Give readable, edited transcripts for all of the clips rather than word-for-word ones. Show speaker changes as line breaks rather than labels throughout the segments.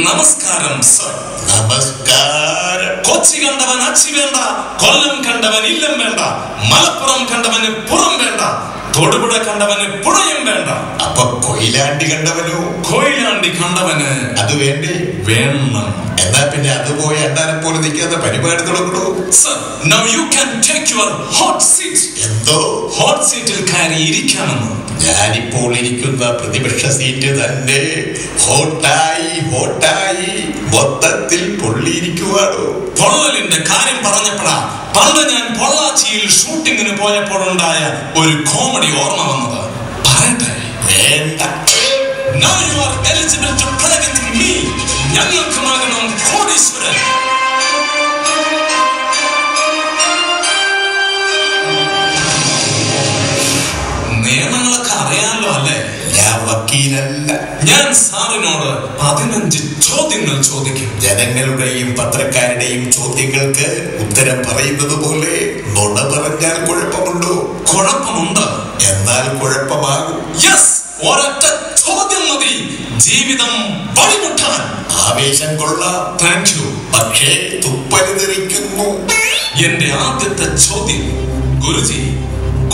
നമസ്കാരം സർ. നമസ്കാരം. കൊച്ചി കണ്ടവൻ അച്ചി വേണ്ട, കൊല്ലം കണ്ടവൻ ഇല്ലം വേണ്ട, മലപ്പുറം കണ്ടവന് പുറം വേണ്ട, തൊടുപുഴ കണ്ടവന് പുഴയും വേണ്ട.
അപ്പൊ കൊയിലാണ്ടി കണ്ടവനോ?
കൊയിലാണ്ടി കണ്ടവന്
അത് വേണ്ടേ?
വേണം.
എന്നാ പിന്നെ അത് പോയി അണ്ടാനെ പോലെ നിൽക്കാത്ത പരിപാടി തുടങ്ങണോ?
Sir, now you can take your hot seat.
എന്തോ
ഹോട്ട് സീറ്റിൽ കയറി ഇരിക്കാമെന്ന്.
ഞാനിപ്പോൾ ഇരിക്കുന്ന പ്രതിപക്ഷ സീറ്റ് തന്നെ ഹോട്ടായി ഹോട്ടായി മൊത്തത്തിൽ പൊള്ളിയിരിക്കുവാണോ?
പൊള്ളലിന്റെ കാര്യം പറഞ്ഞപ്പോഴാ പണ്ട് ഞാൻ പൊള്ളാച്ചിയിൽ ഷൂട്ടിങ്ങിന് പോയപ്പോഴുണ്ടായ ഒരു കോമഡി ഓർമ്മ വന്നത്. പറയട്ടെ?
വേണ്ട.
Now you are eligible to play with me. ഞങ്ങൾക്കുമാകണം കോടീശ്വരൻ. നിയമങ്ങളൊക്കെ അറിയാമല്ലോ അല്ലേ?
ഞാൻ വക്കീലല്ല.
ഞാൻ സാറിനോട് 15 ചോദ്യങ്ങൾ ചോദിക്കും.
ജനങ്ങളുടെയും പത്രക്കാരുടെയും ചോദ്യങ്ങൾക്ക് ഉത്തരം പറയുന്നത് പോലെ നുണ പറഞ്ഞാൽ കുഴപ്പമുണ്ടോ?
കുഴപ്പമുണ്ട്.
എന്നാൽ കുഴപ്പമാകും.
യെസ്, ഒരൊറ്റ ചോദ്യം മതി ജീവിതം വഴിമുട്ടാൻ.
ആവേശം കൊള്ളാം.
Thank you.
പക്ഷേ തുപ്പല് തെറിക്കുന്നു.
എന്റെ ആദ്യത്തെ ചോദ്യം, ഗുരുജി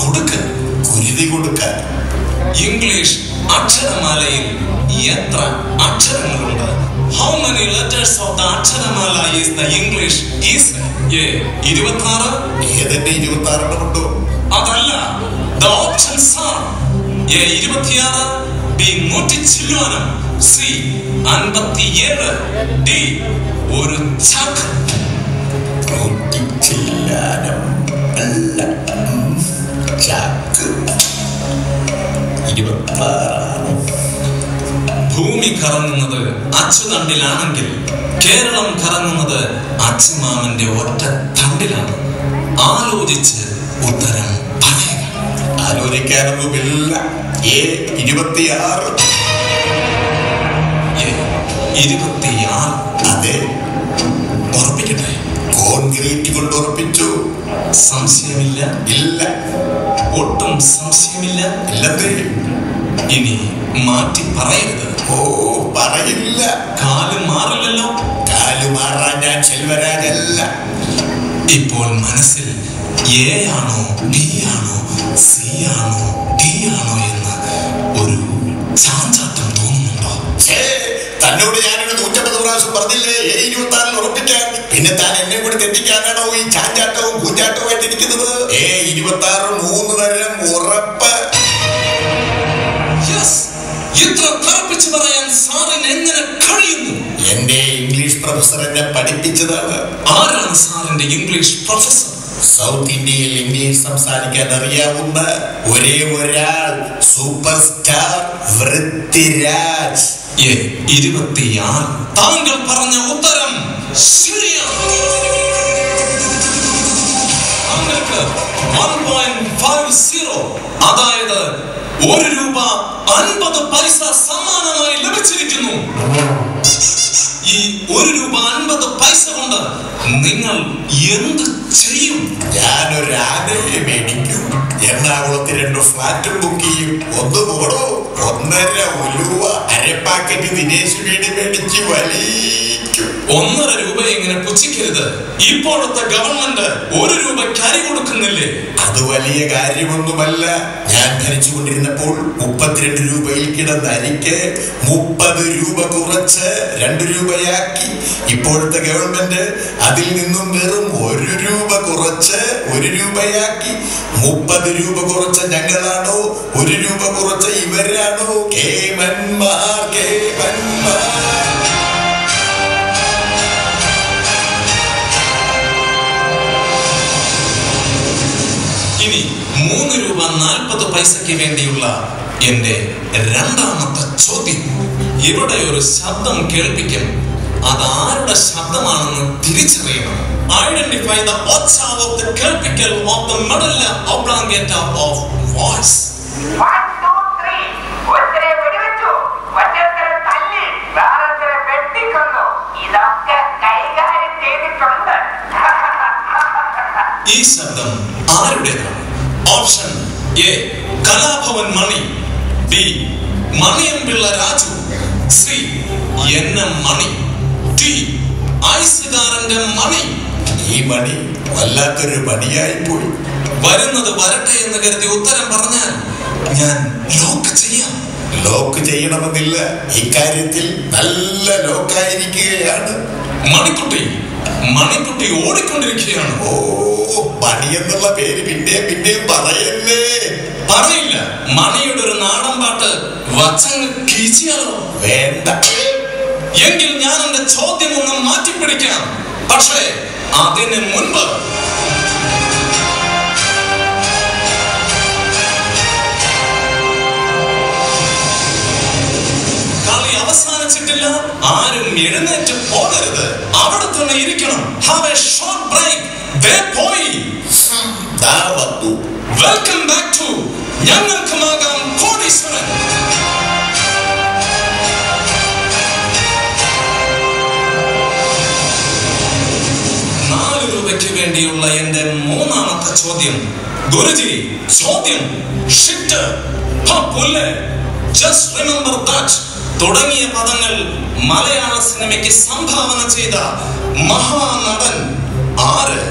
കൊടുക്ക.
കുരുതി കൊടുക്കാൻ.
ഇംഗ്ലീഷ് അക്ഷരമാലയിൽ എത്ര അക്ഷരങ്ങളുണ്ട്? How many letters of the അക്ഷരമാല is the English is? A 26.
ഏതെന്നെ 26 ഉണ്ടോ?
അതല്ല. The options are A 26, B 100 C 57, D ഒരു ചാക്ക്.
100 അല്ല, ചാക്ക്. 26.
ഭൂമി കറങ്ങുന്നത് അച്ചുതണ്ടിലാണെങ്കിൽ കേരളം കറങ്ങുന്നത് അച്ചുമാമന്റെ ഒറ്റ തണ്ടിലാണ്. ആലോചിച്ച് ഉത്തരം പറയുക.
ആലോചിക്കാനൊന്നുമില്ല. A 26.
A 26.
അതെ.
ഉറപ്പിക്കട്ടെ?
കോൺക്രീറ്റ് കൊണ്ട് ഉറപ്പിച്ചു.
സംശയമില്ല?
ഇല്ല.
ഒട്ടും സംശയമില്ല?
ഇല്ലതേ.
ഇനി മാറ്റി പറയരുത്.
ഓ, പറയില്ല.
കാല് മാറില്ലല്ലോ.
കാല് മാറാൻ ഞാൻ സെൽവരാജല്ല.
ഇപ്പോൾ മനസ്സിൽ എ ആണോ ബി ആണോ സി ആണോ ഡി ആണോ എന്ന് ഒരു ചാഞ്ചാട്ടം തോന്നുന്നുണ്ടോ?
തന്നോട് ഞാനൊരു 150 പ്രാവശ്യം പറഞ്ഞില്ലേ A 26 ഉറപ്പിക്കാൻ? പിന്നെ താൻ എന്നെ കൂടി തെറ്റിക്കാനാണോ ഈ ചാഞ്ചാട്ടവും കൂഞ്ചാട്ടവും ആയിട്ടിരിക്കുന്നത്? A 26 3 തരം ഉറപ്പ്.
ഇത്ര തറപ്പിച്ച് പറയാൻ സാറിന് എങ്ങനെ കഴിയുന്നു?
എന്റെ ഇംഗ്ലീഷ് പ്രൊഫസർ എന്നെ പഠിപ്പിച്ചതാണ്.
ആരാണ് സാറിന്റെ ഇംഗ്ലീഷ് പ്രൊഫസർ?
സൗത്ത് ഇന്ത്യയിൽ ഇംഗ്ലീഷ് സംസാരിക്കാൻ അറിയാവുന്ന ഒരേ ഒരാൾ സൂപ്പർ സ്റ്റാർ വൃത്തിരാജ്.
A 26. താങ്കൾ പറഞ്ഞ ഉത്തരം ശരിയാണ്. താങ്കൾക്ക് 1.50, അതായത് ₹1.50 സമ്മാനമായി ലഭിച്ചിരിക്കുന്നു. ഈ ₹1.50 കൊണ്ട് നിങ്ങൾ എന്ത് ചെയ്യും?
ഞാനൊരു ആനയെ മേടിക്കും. എറണാകുളത്ത് 2 ഫ്ലാറ്റും ബുക്ക് ചെയ്യും. ഒന്ന് പോടോ, 1.5 ഉലുവ അരപ്പാക്കറ്റ് ദിനേശ് വേണ്ടി മേടിച്ച് വലിക്കും.
1.5 രൂപ ഇങ്ങനെ പുച്ഛിക്കരുത്. ഇപ്പോഴത്തെ ഗവൺമെന്റ് ₹1 അരി കൊടുക്കുന്നില്ലേ?
അത് വലിയ കാര്യമൊന്നുമല്ല. ഞാൻ ഭരിച്ചുകൊണ്ടിരുന്നപ്പോൾ 32 രൂപയിൽ കിടന്ന അരിക്ക് 30 രൂപ കുറച്ച് 2 രൂപയാക്കി. ഇപ്പോഴത്തെ ഗവൺമെന്റ് അതിൽ നിന്നും വെറും 1 രൂപ കുറച്ച് 1 രൂപയാക്കി. 30 രൂപ കുറച്ച ഞങ്ങളാണോ 1 രൂപ കുറച്ച ഇവരാണോ? കേമന്മാർ, കേമന്മാർ.
ഇനി ₹3.40 വേണ്ടിയുള്ള എന്റെ രണ്ടാമത്തെ ചോദ്യം. ഇവിടെ ഒരു ശബ്ദം കേൾപ്പിക്കും. അത് ആരുടെ ശബ്ദമാണെന്ന് തിരിച്ചറിയണം. Identify the octave of the കേൾപ്പിക്കൽ of the medulla oblongata of voice.
1, 2, 3. ഒത്തിരി വെടിവെച്ചു, ഒറ്റത്തിനെ തല്ലി, വേറെത്തിനെ വെട്ടിക്കൊന്നു. ഇതൊക്കെ കൈകാര്യം ചെയ്തിട്ടുണ്ട്.
ഈ ശബ്ദം ആരുടേതാണ്? Option A Kalabhavan Mani, B Maniyanpilla Raju, C N M. Mani, D ഐസുകാരന്റെ മണി.
ഈ മണി വല്ലാത്തൊരു മണിയായി പോയി.
വരുന്നത് വരട്ടെ എന്ന് കരുതി ഉത്തരം പറഞ്ഞാൽ ഞാൻ ലോക്ക് ചെയ്യാം.
ലോക്ക് ചെയ്യണമെന്നില്ല, ഇക്കാര്യത്തിൽ നല്ല ലോക്കായിരിക്കുകയാണ്.
മണിക്കുട്ടി ഓടിക്കൊണ്ടിരിക്കുകയാണ്.
ഓ, മണി എന്നുള്ള പേര് പിന്നെയും പറയല്ലേ.
പറയില്ല. മണിയുടെ ഒരു നാടൻ പാട്ട് വച്ചങ്ങ് കീച്ചിയാലോ?
വേണ്ട.
എങ്കിൽ ഞാൻ എന്റെ ചോദ്യം ഒന്ന് മാറ്റിപ്പിടിക്കാം. പക്ഷേ അതിന് മുൻപ് കളി അവസാനിച്ചിട്ടില്ല. ആരും എഴുന്നേറ്റ് പോകരുത്. അവിടെ തന്നെ ഇരിക്കണം. Have a short break. ദേ പോയി. വെൽക്കം ബാക്ക് ടു ഞങ്ങൾക്കുമാകാം കോടീശ്വരൻ. 4 രൂപയ്ക്ക് വേണ്ടിയുള്ള എന്റെ മൂന്നാമത്തെ ചോദ്യം. ഗുരുജി, ചോദ്യം ഷിറ്റ്, പുല്ല്, ജസ്റ്റ് റിമെമ്പർ ദാറ്റ് തുടങ്ങിയ പദങ്ങൾ മലയാള സിനിമയ്ക്ക് സംഭാവന ചെയ്ത മഹാനടൻ ആര്?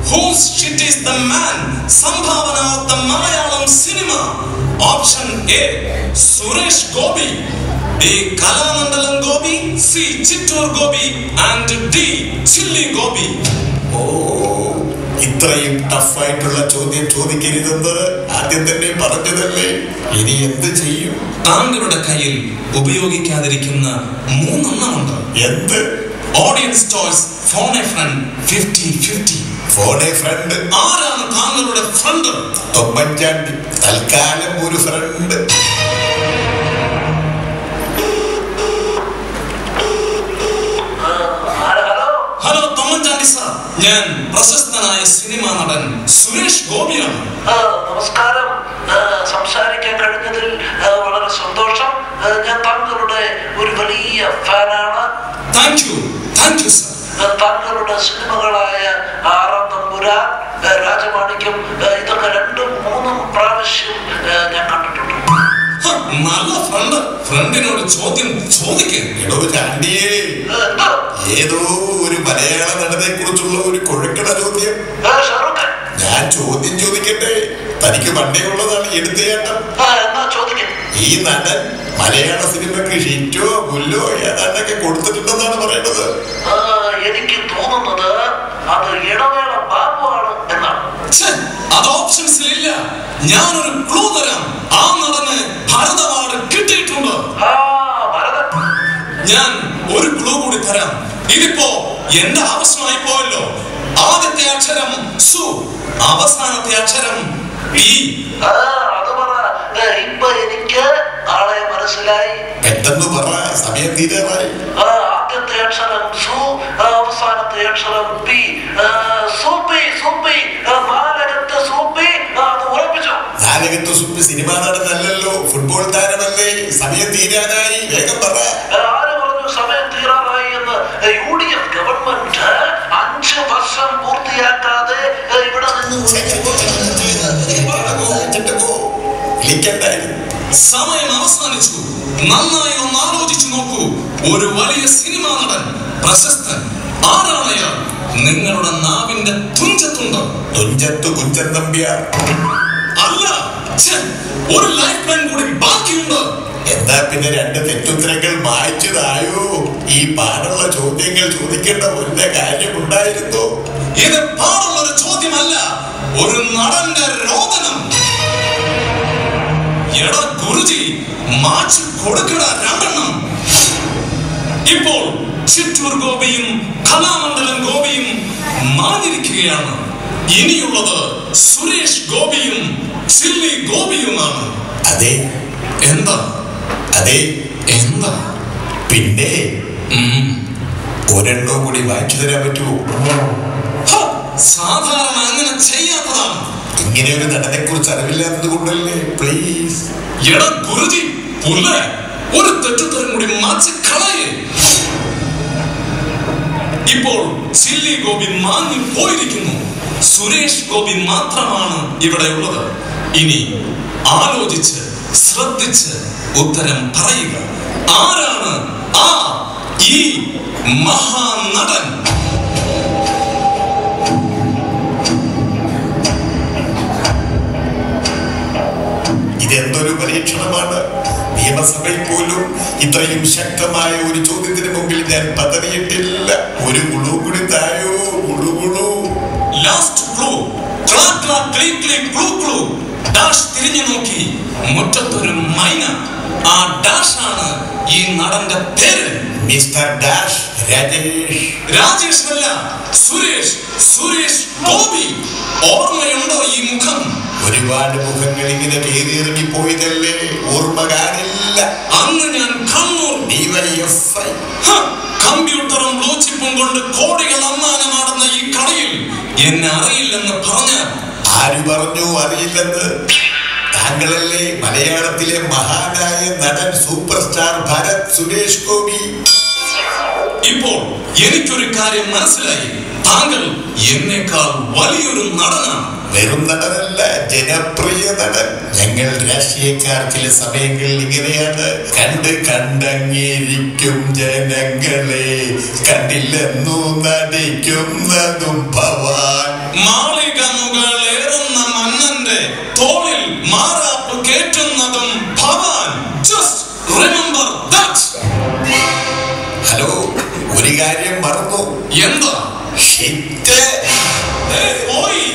Whose shit is the man? സംഭാവന of the മലയാളം സിനിമ. Option A Suresh Gopi, B Kalamandalam Gopi, C Chittoor Gopi and D chilli Gopi.
ഓ, ഇത്രയും ടഫായിട്ടുള്ള ചോദ്യം ചോദിക്കരുതെന്ന് ആദ്യം തന്നെ പറഞ്ഞതല്ലേ. ഇനി എന്ത് ചെയ്യും?
താങ്കളുടെ കയ്യിൽ ഉപയോഗിക്കാതിരിക്കുന്ന 3 എണ്ണമുണ്ട്.
എന്ത്?
Audience choice, phone a friend, 50-50.
Phone a friend.
ആരാണ് താങ്കളുടെ ഫ്രണ്ട്?
തൊമ്മൻചാണ്ടി. തൽക്കാലം ഒരു ഫ്രണ്ട്.
ഹലോ തൊമ്മൻചാണ്ടി സാർ, ഞാൻ പ്രശസ്തനായ സിനിമാ നടൻ സുരേഷ് ഗോപിയാണ്.
നമസ്കാരം. സംസാരിക്കാൻ കഴിഞ്ഞതിൽ വളരെ സന്തോഷം. ഞാൻ താങ്കളുടെ ഒരു വലിയ ഫാനാണ്.
Thank you sir.
താങ്കളുടെ സിനിമകളായ ആറാം തമ്പുരാൻ, രാജമാണിക്യം, ഇതൊക്കെ 2-3 പ്രാവശ്യം ഞാൻ കണ്ടിട്ടുണ്ട്.
നല്ല ഫ്രണ്ടിനോട് ചോദ്യം ചോദിക്കോ
ചാണ്ടിയേ. ഏതോ ഒരു മലയാള നടനെ കുറിച്ചുള്ള ഒരു കൊഴക്കണ ചോദ്യം. ഞാൻ ചോദ്യം ചോദിക്കട്ടെ? തനിക്ക് പണ്ടേ ഉള്ളതാണ് എടുത്തുചാട്ടം. ഈ നടൻ മലയാള സിനിമക്ക് ഹിറ്റോ പുല്ലോ ഏതാണ്ടൊക്കെ കൊടുത്തിട്ടുണ്ടെന്നാണ് പറയുന്നത്.
എനിക്ക് തോന്നുന്നത് അത് ഇടവേള ബാബുവാണ് എന്നാണ്.
അത് ഓപ്ഷൻസിലില്ല. ഞാനൊരു ക്ലൂ തരാം. ആ നടന് ഭാരത അവാർഡ് കിട്ടിയിട്ടുണ്ട്. ഞാൻ ഒരു ക്ലൂ കൂടി തരാം. ഇതിപ്പോ എന്റെ ആവശ്യമായി പോയല്ലോ. ആദ്യത്തെ അക്ഷരം സു, അവസാനത്തെ അക്ഷരം പി.
ഇപ്പൊ എനിക്ക് ആളെ മനസ്സിലായി.
പെട്ടെന്ന് പറ, സമയം തീരാറായി.
ആദ്യത്തെ അക്ഷരം സു, അവസാനത്തെ അക്ഷരം പി. സൂപ്പി. നാലകത്തെ സൂപ്പി. അത് ഉറപ്പിച്ചോ?
നാലകത്തെ സൂപ്പി സിനിമാ നടനല്ലല്ലോ, ഫുട്ബോൾ താരമല്ലേ. സമയം തീരാനായി, വേഗം പറ.
ആര് പറഞ്ഞു സമയം തീരാറായി എന്ന്? UDF ഗവൺമെന്റ് 5 വർഷം പൂർത്തിയാക്കാതെ ഇവിടെ
സമയം അവസാനിച്ചു. നന്നായി ഒന്ന് ആലോചിച്ചു നോക്കൂ. ഒരു വലിയ സിനിമാ നടൻ, പ്രശസ്തൻ. ആരാണയാൾ? നിങ്ങളുടെ നാവിന്റെ തുഞ്ചത്തുണ്ട്.
തുഞ്ചത്ത് കുഞ്ചൻ നമ്പ്യാർ.
അല്ല, ഒരു ലൈഫ് ലൈൻ കൂടി ബാക്കിയുണ്ട്.
എന്താ പിന്നെ 2 തെറ്റുത്തരങ്ങൾ മായ്ച്ചതായോ? ഈ പാടുള്ള ചോദ്യങ്ങൾ ചോദിക്കേണ്ട വല്ല കാര്യമുണ്ടായിരുന്നു?
ഇത് പാടുള്ള ഒരു ചോദ്യമല്ല, ഒരു നടന്റെ രോദനം. എടാ ഗുരുജി, മാച്ച് കൊടുക്കട 2 എണ്ണം. ഇപ്പോൾ ചിറ്റൂർ ഗോപിയും കലാമണ്ഡലം ഗോപിയും മാഞ്ഞിരിക്കുകയാണ്. ഇനിയുള്ളത് സുരേഷ് ഗോപിയും ചില്ലി ഗോപിയുമാണ്.
അതെ.
എന്താ?
അതെ.
എന്താ?
പിന്നെ ഒരെണ്ണോ കൂടി വായിച്ചു തരാൻ പറ്റുമോ?
സാധാരണ അങ്ങനെ ചെയ്യാത്തതാണ്.
ഇങ്ങനെ ഒരു നടനെ കുറിച്ച് അറിവില്ലാത്തത് കൊണ്ടല്ലേ. പ്ലീസ്.
എടാ ഗുരുജി, പുല്ലേ, ഒരു തെറ്റുത്തരം കൂടി മാച്ച് കളയേ. ഇപ്പോൾ ചില്ലി ഗോപി മാഞ്ഞു പോയിരിക്കുന്നു. സുരേഷ് ഗോപി മാത്രമാണ് ഇവിടെ ഉള്ളത്. ഇനി ആലോചിച്ച് ശ്രദ്ധിച്ച് ഉത്തരം പറയുക. ആരാണ് ആ ഈ മഹാനടൻ?
ഇതെന്തൊരു പരീക്ഷണമാണ്! നിയമസഭയിൽ പോലും ഇത്രയും ശക്തമായ ഒരു ചോദ്യത്തിന് മുമ്പിൽ ഞാൻ പതറിയിട്ടില്ല. ഒരു കുളു കൂടി തായോ, കുളു.
Last clue. ഡാഷ് തിരിഞ്ഞു നോക്കി. മുറ്റത്തൊരു മൈന. ആ ഡാഷ് ആണ് ഈ നടന്റെ പേര്.
Mister dash Rajesh.
രാജേഷ് അല്ല, സുരേഷ് ഗോപി. ഓർമ്മയുണ്ടോ ഈ മുഖം?
ഒരുപാട് മുഖങ്ങൾ ഇങ്ങനെ കയറിയിറങ്ങി പോയതല്ലേ, ഓർമ്മ കാണില്ല.
അന്ന് ഞാൻ കണ്ണൂർ
DYFI
കമ്പ്യൂട്ടറും ബ്ലൂ ചിപ്പും കൊണ്ട് കോടികൾ അമ്മാനമാടുന്ന ഈ കളിയിൽ എന്നെ അറിയില്ലെന്ന് പറഞ്ഞാൽ
ആര് പറഞ്ഞു അറിയില്ലെന്ന്? താങ്കളല്ലേ മലയാളത്തിലെ മഹാനായ നടൻ സൂപ്പർ സ്റ്റാർ ഭരത് സുരേഷ് ഗോപി.
ഇപ്പോൾ എനിക്കൊരു കാര്യം മനസ്സിലായി. താങ്കൾ എന്നേക്കാൾ വലിയൊരു നടനാണ്.
വെറും നടനല്ല, ജനപ്രിയ നടൻ. ഞങ്ങൾ രാഷ്ട്രീയക്കാർ ചില സമയങ്ങളിൽ ഇങ്ങനെയാണ്. കണ്ടങ്ങിയിരിക്കും ജനങ്ങളെ, കണ്ടില്ലെന്നു നടിക്കുന്നതും ഭവാൻ.
മാളിക മുകളേറുന്ന മന്നന്റെ തോളിൽ മാറാപ്പ് കേറ്റുന്നതും ഭവാൻ. Just remember that.
ഹലോ, ഒരു കാര്യം മറന്നു.
എന്താ?
ഷിറ്റ്.
പോയി.